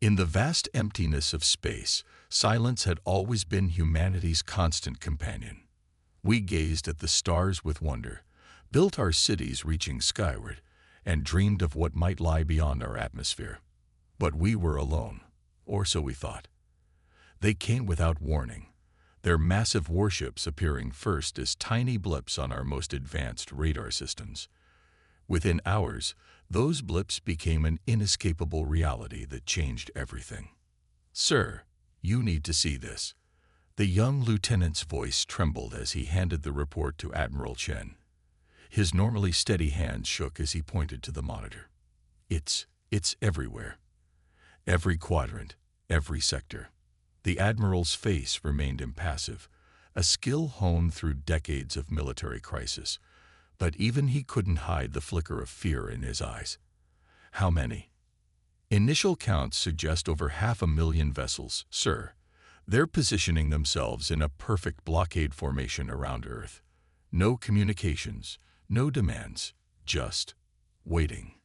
In the vast emptiness of space, silence had always been humanity's constant companion. We gazed at the stars with wonder, built our cities reaching skyward, and dreamed of what might lie beyond our atmosphere. But we were alone, or so we thought. They came without warning, their massive warships appearing first as tiny blips on our most advanced radar systems. Within hours, those blips became an inescapable reality that changed everything. "Sir, you need to see this." The young lieutenant's voice trembled as he handed the report to Admiral Chen. His normally steady hands shook as he pointed to the monitor. It's everywhere. Every quadrant, every sector." The Admiral's face remained impassive, a skill honed through decades of military crisis. But even he couldn't hide the flicker of fear in his eyes. "How many?" "Initial counts suggest over 500,000 vessels, sir. They're positioning themselves in a perfect blockade formation around Earth. No communications, no demands, just waiting."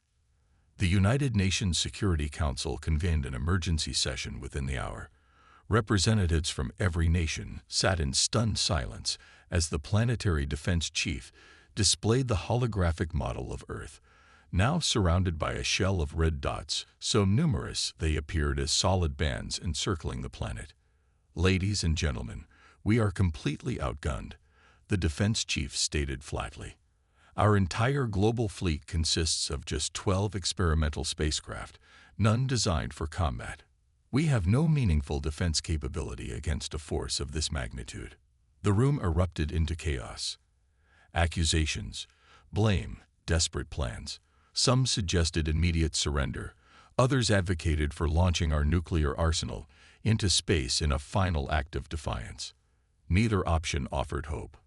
The United Nations Security Council convened an emergency session within the hour. Representatives from every nation sat in stunned silence as the planetary defense chief displayed the holographic model of Earth, now surrounded by a shell of red dots so numerous they appeared as solid bands encircling the planet. "Ladies and gentlemen, we are completely outgunned," the defense chief stated flatly. "Our entire global fleet consists of just 12 experimental spacecraft, none designed for combat. We have no meaningful defense capability against a force of this magnitude." The room erupted into chaos. Accusations, blame, desperate plans. Some suggested immediate surrender. Others advocated for launching our nuclear arsenal into space in a final act of defiance. Neither option offered hope.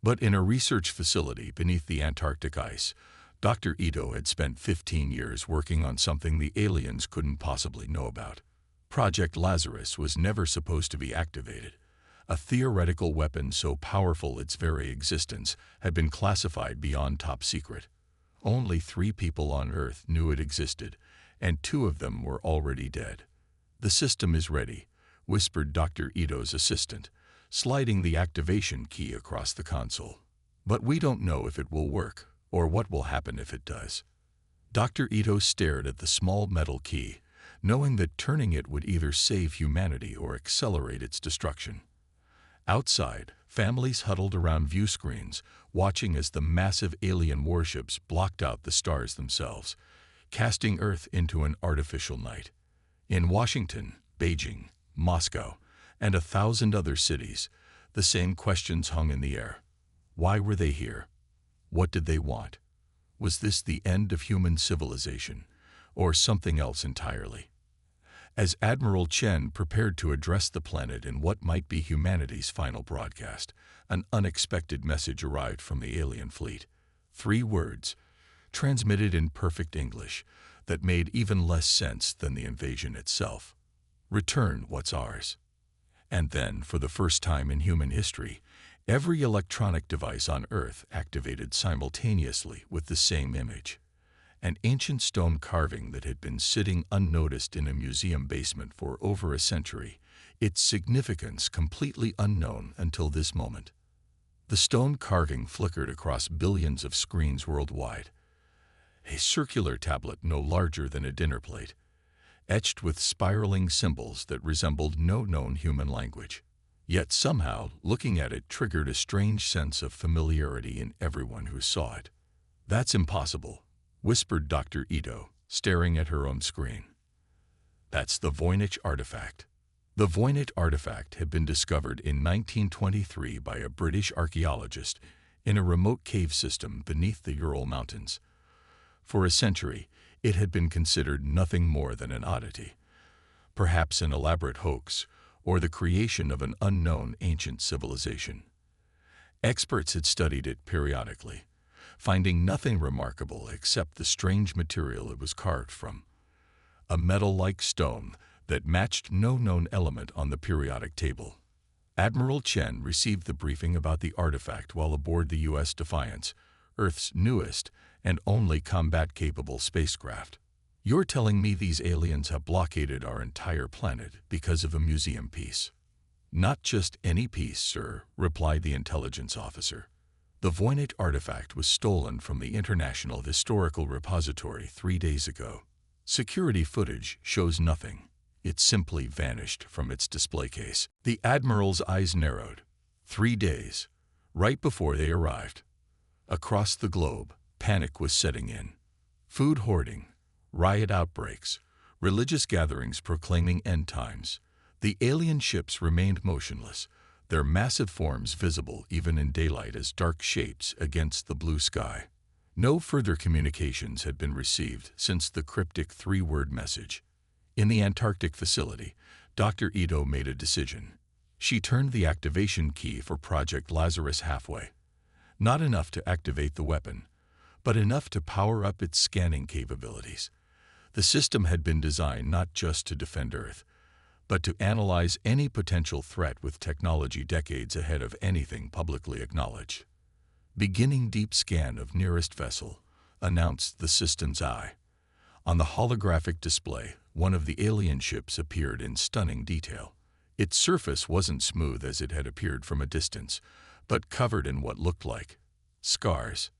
But in a research facility beneath the Antarctic ice, Dr. Ito had spent 15 years working on something the aliens couldn't possibly know about. Project Lazarus was never supposed to be activated. A theoretical weapon so powerful its very existence had been classified beyond top secret. Only 3 people on Earth knew it existed, and 2 of them were already dead. "The system is ready," whispered Dr. Ito's assistant, sliding the activation key across the console. "But we don't know if it will work, or what will happen if it does." Dr. Ito stared at the small metal key, knowing that turning it would either save humanity or accelerate its destruction. Outside, families huddled around view screens, watching as the massive alien warships blocked out the stars themselves, casting Earth into an artificial night. In Washington, Beijing, Moscow, and 1,000 other cities, the same questions hung in the air. Why were they here? What did they want? Was this the end of human civilization, or something else entirely? As Admiral Chen prepared to address the planet in what might be humanity's final broadcast, an unexpected message arrived from the alien fleet. 3 words, transmitted in perfect English, that made even less sense than the invasion itself. "Return what's ours." And then, for the first time in human history, every electronic device on Earth activated simultaneously with the same image. An ancient stone carving that had been sitting unnoticed in a museum basement for over a century, its significance completely unknown until this moment. The stone carving flickered across billions of screens worldwide. A circular tablet no larger than a dinner plate, etched with spiraling symbols that resembled no known human language. Yet somehow, looking at it triggered a strange sense of familiarity in everyone who saw it. "That's impossible," whispered Dr. Ito, staring at her own screen. "That's the Voynich artifact." The Voynich artifact had been discovered in 1923 by a British archaeologist in a remote cave system beneath the Ural Mountains. For a century, it had been considered nothing more than an oddity, perhaps an elaborate hoax, or the creation of an unknown ancient civilization. Experts had studied it periodically, finding nothing remarkable except the strange material it was carved from, a metal-like stone that matched no known element on the periodic table. Admiral Chen received the briefing about the artifact while aboard the U.S. Defiance, Earth's newest and only combat-capable spacecraft. You're telling me these aliens have blockaded our entire planet because of a museum piece? Not just any piece, sir, replied the intelligence officer. The Voynich artifact was stolen from the International Historical Repository 3 days ago. Security footage shows nothing. It simply vanished from its display case. The Admiral's eyes narrowed. 3 days, right before they arrived. Across the globe, panic was setting in. Food hoarding, riot outbreaks, religious gatherings proclaiming end times. The alien ships remained motionless, their massive forms visible even in daylight as dark shapes against the blue sky. No further communications had been received since the cryptic 3-word message. In the Antarctic facility, Dr. Ito made a decision. She turned the activation key for Project Lazarus halfway. Not enough to activate the weapon, but enough to power up its scanning capabilities. The system had been designed not just to defend Earth, but to analyze any potential threat with technology decades ahead of anything publicly acknowledged. Beginning deep scan of nearest vessel, announced the system's eye. On the holographic display, one of the alien ships appeared in stunning detail. Its surface wasn't smooth as it had appeared from a distance, but covered in what looked like scars.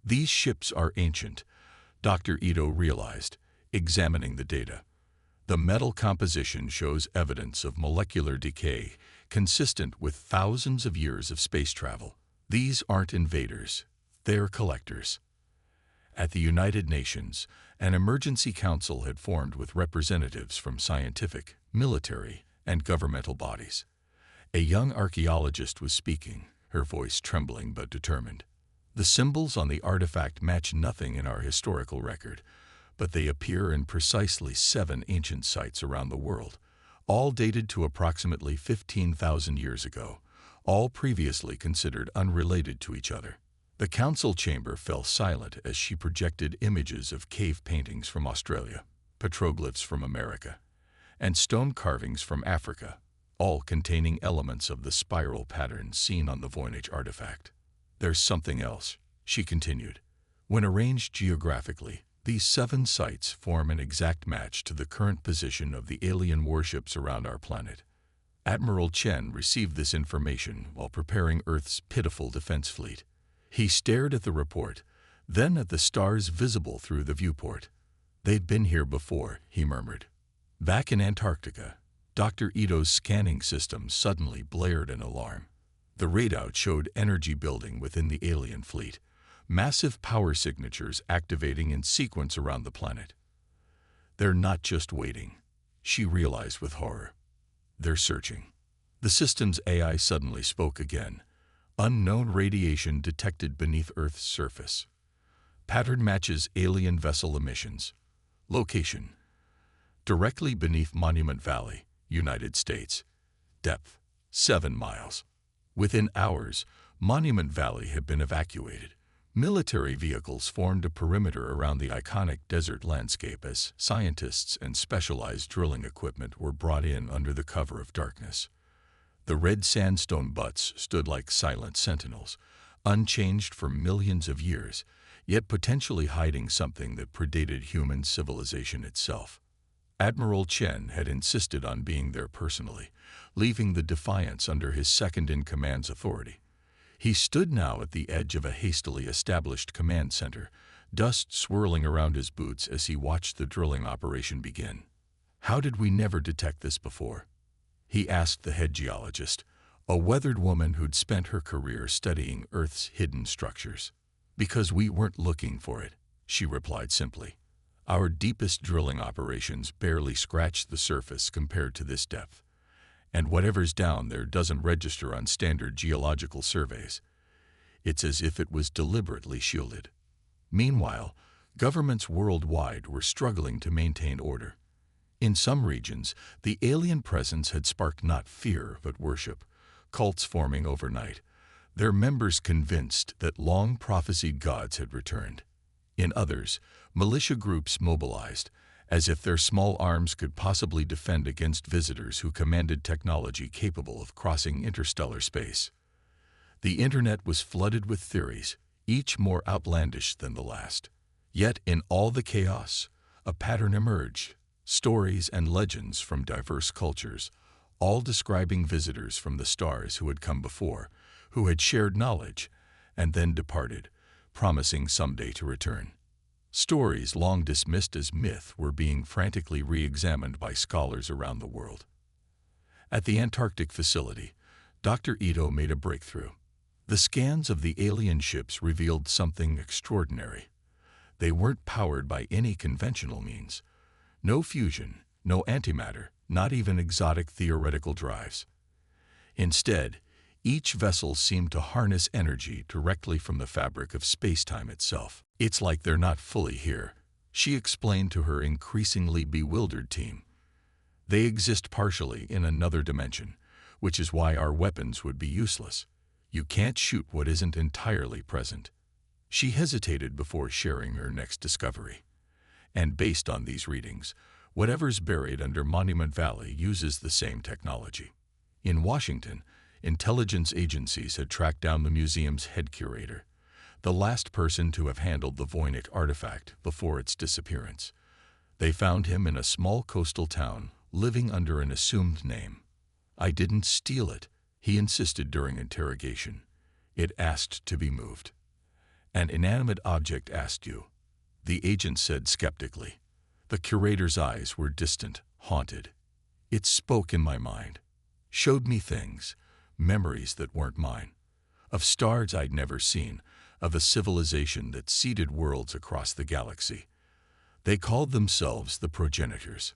These ships are ancient, Dr. Ito realized, examining the data. The metal composition shows evidence of molecular decay consistent with thousands of years of space travel. These aren't invaders, they're collectors. At the United Nations, an emergency council had formed with representatives from scientific, military, and governmental bodies. A young archaeologist was speaking, her voice trembling but determined. The symbols on the artifact match nothing in our historical record, but they appear in precisely 7 ancient sites around the world, all dated to approximately 15,000 years ago, all previously considered unrelated to each other. The council chamber fell silent as she projected images of cave paintings from Australia, petroglyphs from America, and stone carvings from Africa, all containing elements of the spiral pattern seen on the Voynich artifact. There's something else, she continued. When arranged geographically, these 7 sites form an exact match to the current position of the alien warships around our planet. Admiral Chen received this information while preparing Earth's pitiful defense fleet. He stared at the report, then at the stars visible through the viewport. They'd been here before, he murmured. Back in Antarctica, Dr. Ito's scanning system suddenly blared an alarm. The readout showed energy building within the alien fleet, massive power signatures activating in sequence around the planet. They're not just waiting, she realized with horror. They're searching. The system's AI suddenly spoke again. Unknown radiation detected beneath Earth's surface. Pattern matches alien vessel emissions. Location: directly beneath Monument Valley, United States. Depth: 7 miles. Within hours, Monument Valley had been evacuated. Military vehicles formed a perimeter around the iconic desert landscape as scientists and specialized drilling equipment were brought in under the cover of darkness. The red sandstone butts stood like silent sentinels, unchanged for millions of years, yet potentially hiding something that predated human civilization itself. Admiral Chen had insisted on being there personally, leaving the Defiance under his second-in-command's authority. He stood now at the edge of a hastily established command center, dust swirling around his boots as he watched the drilling operation begin. How did we never detect this before? He asked the head geologist, a weathered woman who'd spent her career studying Earth's hidden structures. Because we weren't looking for it, she replied simply. Our deepest drilling operations barely scratched the surface compared to this depth. And whatever's down there doesn't register on standard geological surveys. It's as if it was deliberately shielded. Meanwhile, governments worldwide were struggling to maintain order. In some regions, the alien presence had sparked not fear but worship, cults forming overnight, their members convinced that long-prophesied gods had returned. In others, militia groups mobilized, as if their small arms could possibly defend against visitors who commanded technology capable of crossing interstellar space. The internet was flooded with theories, each more outlandish than the last. Yet in all the chaos, a pattern emerged, stories and legends from diverse cultures, all describing visitors from the stars who had come before, who had shared knowledge, and then departed, promising someday to return. Stories long dismissed as myth were being frantically re-examined by scholars around the world. At the Antarctic facility, Dr. Ito made a breakthrough. The scans of the alien ships revealed something extraordinary. They weren't powered by any conventional means. No fusion, no antimatter, not even exotic theoretical drives. Instead, each vessel seemed to harness energy directly from the fabric of space-time itself. "It's like they're not fully here," she explained to her increasingly bewildered team. "They exist partially in another dimension, which is why our weapons would be useless. You can't shoot what isn't entirely present." She hesitated before sharing her next discovery. And based on these readings, whatever's buried under Monument Valley uses the same technology. In Washington, intelligence agencies had tracked down the museum's head curator, the last person to have handled the Voynich artifact before its disappearance. They found him in a small coastal town, living under an assumed name. "I didn't steal it," he insisted during interrogation. "It asked to be moved." "An inanimate object asked you," the agent said skeptically. The curator's eyes were distant, haunted. "It spoke in my mind, showed me things, memories that weren't mine, of stars I'd never seen, of a civilization that seeded worlds across the galaxy. They called themselves the progenitors."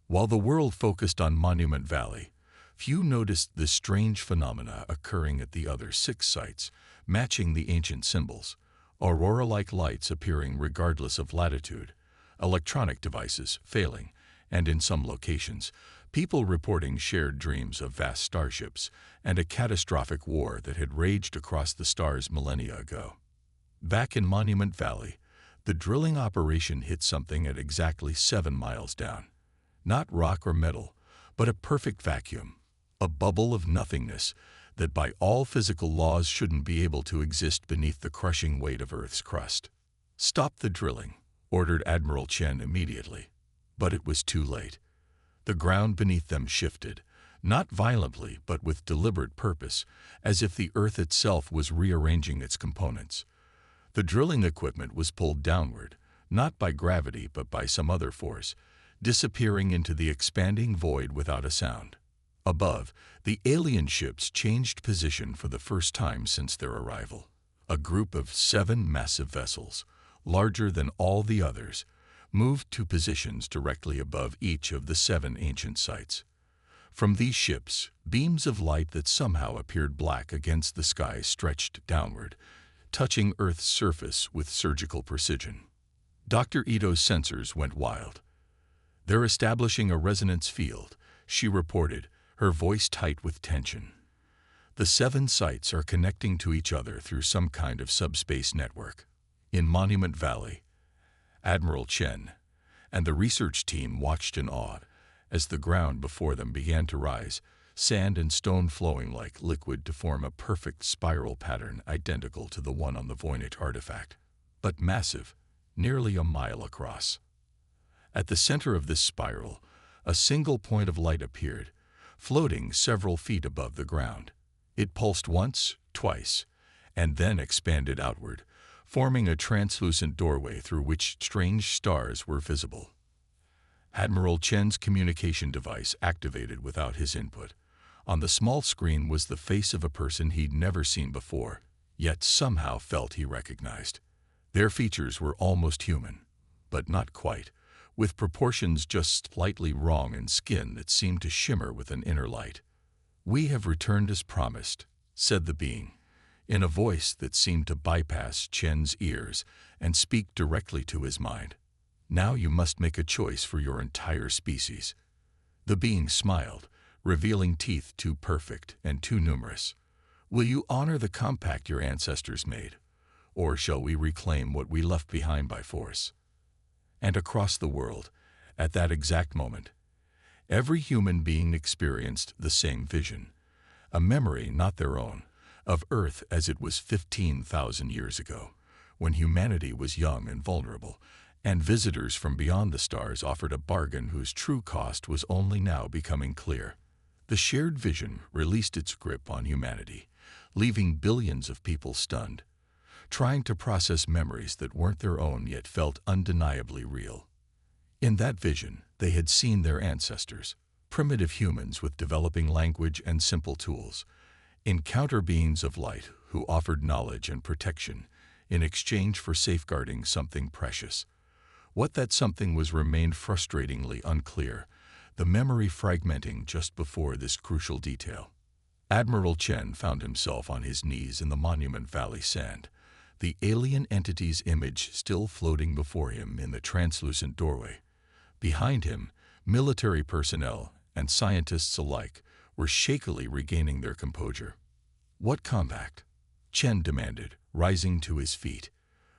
While the world focused on Monument Valley, few noticed the strange phenomena occurring at the other 6 sites, matching the ancient symbols, aurora-like lights appearing regardless of latitude, electronic devices failing, and in some locations, people reporting shared dreams of vast starships and a catastrophic war that had raged across the stars millennia ago. Back in Monument Valley, the drilling operation hit something at exactly 7 miles down. Not rock or metal, but a perfect vacuum, a bubble of nothingness that by all physical laws shouldn't be able to exist beneath the crushing weight of Earth's crust. "Stop the drilling," ordered Admiral Chen immediately. But it was too late. The ground beneath them shifted, not violently but with deliberate purpose, as if the Earth itself was rearranging its components. The drilling equipment was pulled downward, not by gravity but by some other force, disappearing into the expanding void without a sound. Above, the alien ships changed position for the first time since their arrival. A group of 7 massive vessels, larger than all the others, moved to positions directly above each of the 7 ancient sites. From these ships, beams of light that somehow appeared black against the sky stretched downward, touching Earth's surface with surgical precision. Dr. Ito's sensors went wild. "They're establishing a resonance field," she reported, her voice tight with tension. "The 7 sites are connecting to each other through some kind of subspace network." In Monument Valley, Admiral Chen and the research team watched in awe as the ground before them began to rise, sand and stone flowing like liquid to form a perfect spiral pattern identical to the one on the Voynich artifact, but massive, nearly a mile across. At the center of this spiral, a single point of light appeared, floating several feet above the ground. It pulsed once, twice, and then expanded outward, forming a translucent doorway through which strange stars were visible. Admiral Chen's communication device activated without his input. On the small screen was the face of a person he'd never seen before, yet somehow felt he recognized. Their features were almost human, but not quite, with proportions just slightly wrong and skin that seemed to shimmer with an inner light. "We have returned as promised," said the being, in a voice that seemed to bypass Chen's ears and speak directly to his mind. "Now you must make a choice for your entire species." The being smiled, revealing teeth too perfect and too numerous. "Will you honor the compact your ancestors made, or shall we reclaim what we left behind by force?" And across the world, at that exact moment, every human being experienced the same vision, a memory not their own, of Earth as it was 15,000 years ago, when humanity was young and vulnerable, and visitors from beyond the stars offered a bargain whose true cost was only now becoming clear. The shared vision released its grip on humanity, leaving billions of people stunned, trying to process memories that weren't their own yet felt undeniably real. In that vision, they had seen their ancestors, primitive humans with developing language and simple tools, encounter beings of light who offered knowledge and protection in exchange for safeguarding something precious. What that something was remained frustratingly unclear, the memory fragmenting just before this crucial detail. Admiral Chen found himself on his knees in the Monument Valley sand, the alien entity's image still floating before him in the translucent doorway. Behind him, military personnel and scientists alike were shakily regaining their composure. "What compact?" Chen demanded, rising to his feet.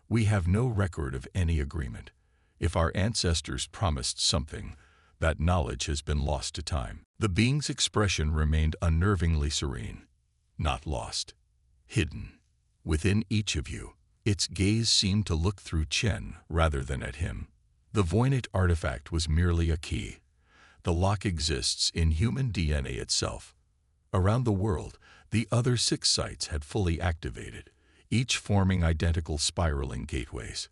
"We have no record of any agreement. If our ancestors promised something, that knowledge has been lost to time." The being's expression remained unnervingly serene. "Not lost. Hidden. Within each of you." Its gaze seemed to look through Chen rather than at him. The Voynich artifact was merely a key. The lock exists in human DNA itself. Around the world, the other 6 sites had fully activated, each forming identical spiraling gateways.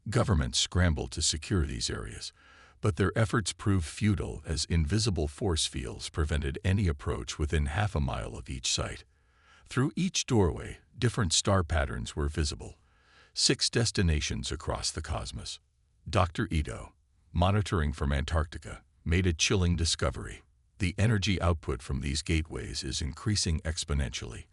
Governments scrambled to secure these areas, but their efforts proved futile as invisible force fields prevented any approach within half a mile of each site. Through each doorway, different star patterns were visible, 6 destinations across the cosmos. Dr. Ito, monitoring from Antarctica, made a chilling discovery. The energy output from these gateways is increasing exponentially,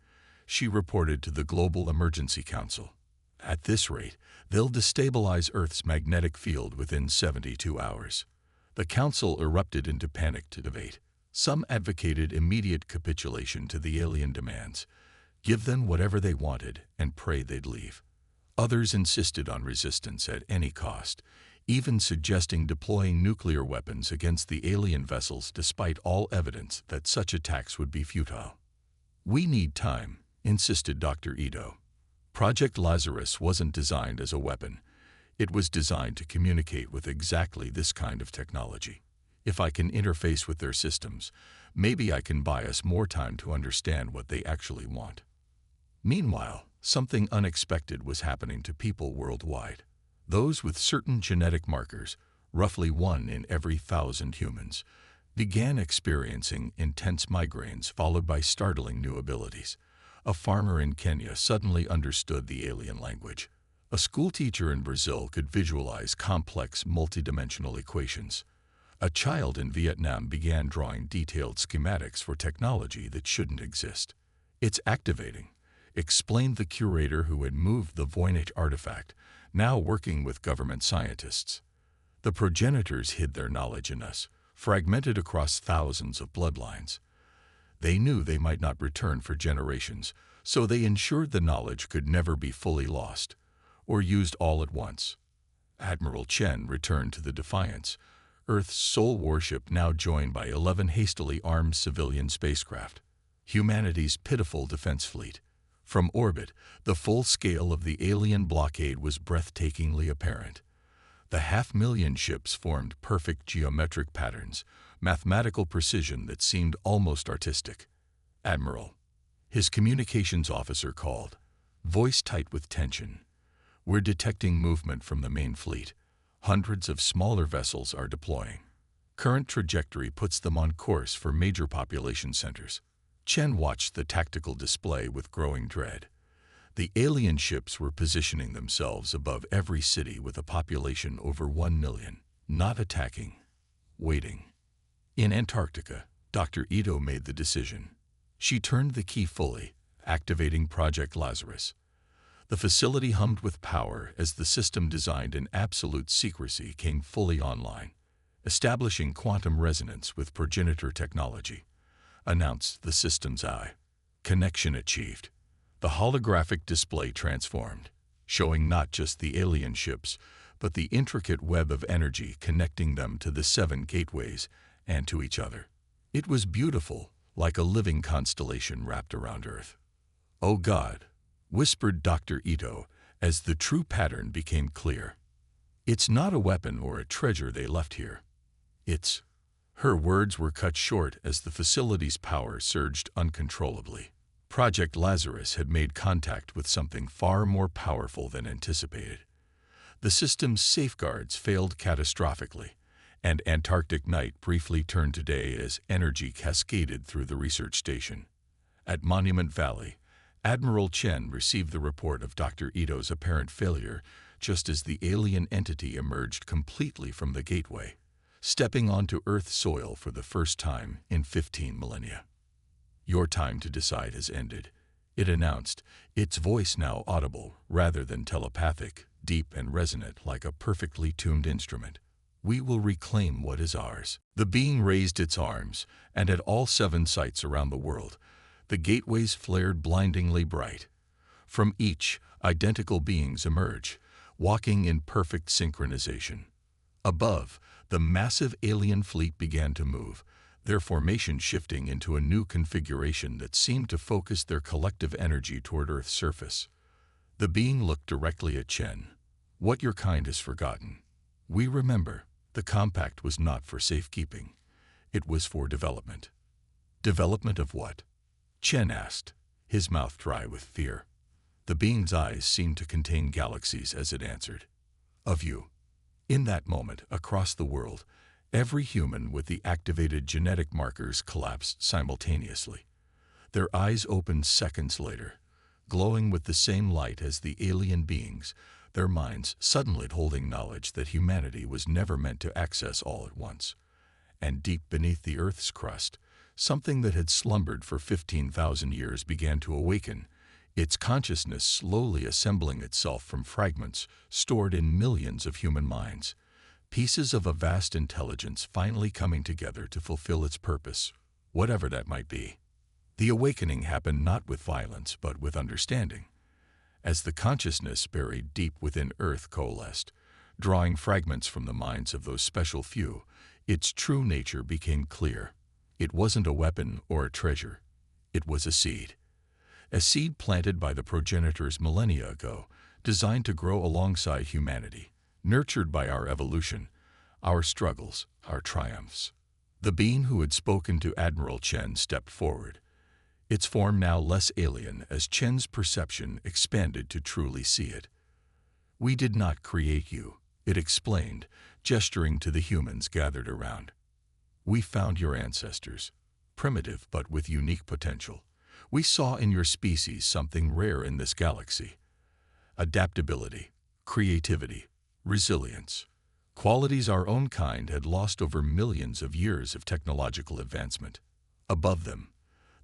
she reported to the Global Emergency Council. At this rate, they'll destabilize Earth's magnetic field within 72 hours. The council erupted into panic to debate. Some advocated immediate capitulation to the alien demands, give them whatever they wanted, and pray they'd leave. Others insisted on resistance at any cost, even suggesting deploying nuclear weapons against the alien vessels despite all evidence that such attacks would be futile. "We need time," insisted Dr. Ito. Project Lazarus wasn't designed as a weapon. It was designed to communicate with exactly this kind of technology. If I can interface with their systems, maybe I can buy us more time to understand what they actually want. Meanwhile, something unexpected was happening to people worldwide. Those with certain genetic markers, roughly 1 in every 1,000 humans, began experiencing intense migraines followed by startling new abilities. A farmer in Kenya suddenly understood the alien language. A schoolteacher in Brazil could visualize complex multidimensional equations. A child in Vietnam began drawing detailed schematics for technology that shouldn't exist. "It's activating," explained the curator who had moved the Voynich artifact, now working with government scientists. "The progenitors hid their knowledge in us, fragmented across thousands of bloodlines. They knew they might not return for generations, so they ensured the knowledge could never be fully lost, or used all at once." Admiral Chen returned to the Defiance, Earth's sole warship now joined by 11 hastily armed civilian spacecraft, humanity's pitiful defense fleet. From orbit, the full scale of the alien blockade was breathtakingly apparent. The 500,000 ships formed perfect geometric patterns, mathematical precision that seemed almost artistic. "Admiral," his communications officer called, voice tight with tension. "We're detecting movement from the main fleet. Hundreds of smaller vessels are deploying. Current trajectory puts them on course for major population centers." Chen watched the tactical display with growing dread. The alien ships were positioning themselves above every city with a population over 1 million, not attacking, waiting. In Antarctica, Dr. Ito made the decision. She turned the key fully, activating Project Lazarus. The facility hummed with power as the system designed in absolute secrecy came fully online, establishing quantum resonance with progenitor technology, announced the system's eye. Connection achieved. The holographic display transformed, showing not just the alien ships, but the intricate web of energy connecting them to the 7 gateways and to each other. It was beautiful, like a living constellation wrapped around Earth. "Oh God," whispered Dr. Ito as the true pattern became clear. It's not a weapon or a treasure they left here. It's—" Her words were cut short as the facility's power surged uncontrollably. Project Lazarus had made contact with something far more powerful than anticipated. The system's safeguards failed catastrophically, and Antarctic night briefly turned to day as energy cascaded through the research station. At Monument Valley, Admiral Chen received the report of Dr. Ito's apparent failure just as the alien entity emerged completely from the gateway, stepping onto Earth soil for the first time in 15 millennia. "Your time to decide has ended," it announced, its voice now audible rather than telepathic, deep and resonant like a perfectly tuned instrument. "We will reclaim what is ours." The being raised its arms, and at all 7 sites around the world, the gateways flared blindingly bright. From each, identical beings emerge, walking in perfect synchronization. Above, the massive alien fleet began to move, their formation shifting into a new configuration that seemed to focus their collective energy toward Earth's surface. The being looked directly at Chen. "What your kind has forgotten. We remember. The compact was not for safekeeping. It was for development." "Development of what?" Chen asked, his mouth dry with fear. The being's eyes seemed to contain galaxies as it answered. "Of you." In that moment, across the world, every human with the activated genetic markers collapsed simultaneously. Their eyes opened seconds later, glowing with the same light as the alien beings, their minds suddenly holding knowledge that humanity was never meant to access all at once. And deep beneath the Earth's crust, something that had slumbered for 15,000 years began to awaken, its consciousness slowly assembling itself from fragments stored in millions of human minds, pieces of a vast intelligence finally coming together to fulfill its purpose, whatever that might be. The awakening happened not with violence but with understanding. As the consciousness buried deep within Earth coalesced, drawing fragments from the minds of those special few, its true nature became clear. It wasn't a weapon or a treasure. It was a seed. A seed planted by the progenitors millennia ago, designed to grow alongside humanity, nurtured by our evolution, our struggles, our triumphs. The being who had spoken to Admiral Chen stepped forward, its form now less alien as Chen's perception expanded to truly see it. "We did not create you," it explained, gesturing to the humans gathered around. "We found your ancestors, primitive but with unique potential. We saw in your species something rare in this galaxy. Adaptability, creativity, resilience. Qualities our own kind had lost over millions of years of technological advancement. Above them,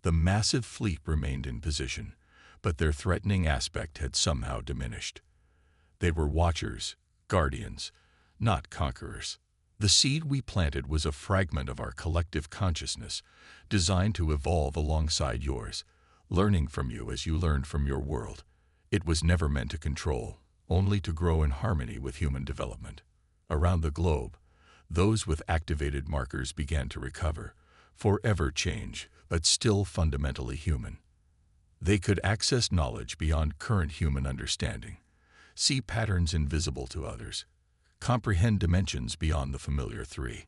the massive fleet remained in position, but their threatening aspect had somehow diminished. They were watchers, guardians, not conquerors. The seed we planted was a fragment of our collective consciousness, designed to evolve alongside yours, learning from you as you learned from your world. It was never meant to control, only to grow in harmony with human development." Around the globe, those with activated markers began to recover, forever changed, but still fundamentally human. They could access knowledge beyond current human understanding, see patterns invisible to others, comprehend dimensions beyond the familiar 3.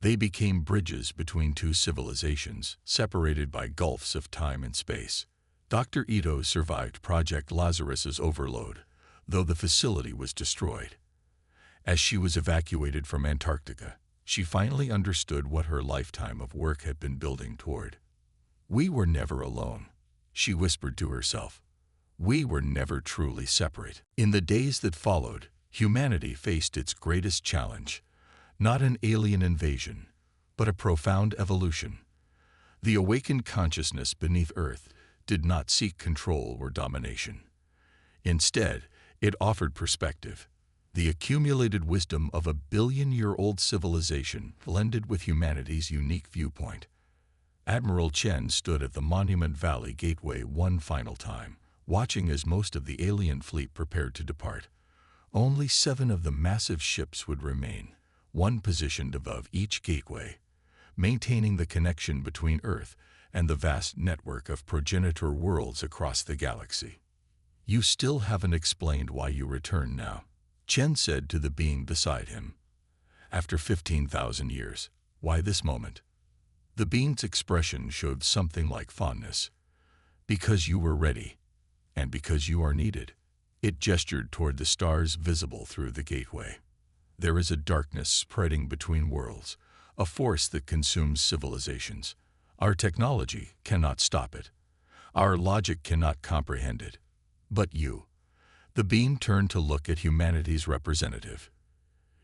They became bridges between 2 civilizations, separated by gulfs of time and space. Dr. Ito survived Project Lazarus's overload, though the facility was destroyed. As she was evacuated from Antarctica, she finally understood what her lifetime of work had been building toward. "We were never alone," she whispered to herself. "We were never truly separate." In the days that followed, humanity faced its greatest challenge, not an alien invasion, but a profound evolution. The awakened consciousness beneath Earth did not seek control or domination. Instead, it offered perspective, the accumulated wisdom of a billion-year-old civilization blended with humanity's unique viewpoint. Admiral Chen stood at the Monument Valley Gateway one final time, watching as most of the alien fleet prepared to depart. Only 7 of the massive ships would remain, one positioned above each gateway, maintaining the connection between Earth and the vast network of progenitor worlds across the galaxy. "You still haven't explained why you return now," Chen said to the being beside him, "After 15,000 years, why this moment?" The being's expression showed something like fondness. "Because you were ready, and because you are needed." It gestured toward the stars visible through the gateway. "There is a darkness spreading between worlds, a force that consumes civilizations. Our technology cannot stop it. Our logic cannot comprehend it. But you." The being turned to look at humanity's representative.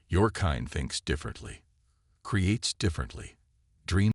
"Your kind thinks differently, creates differently, dreams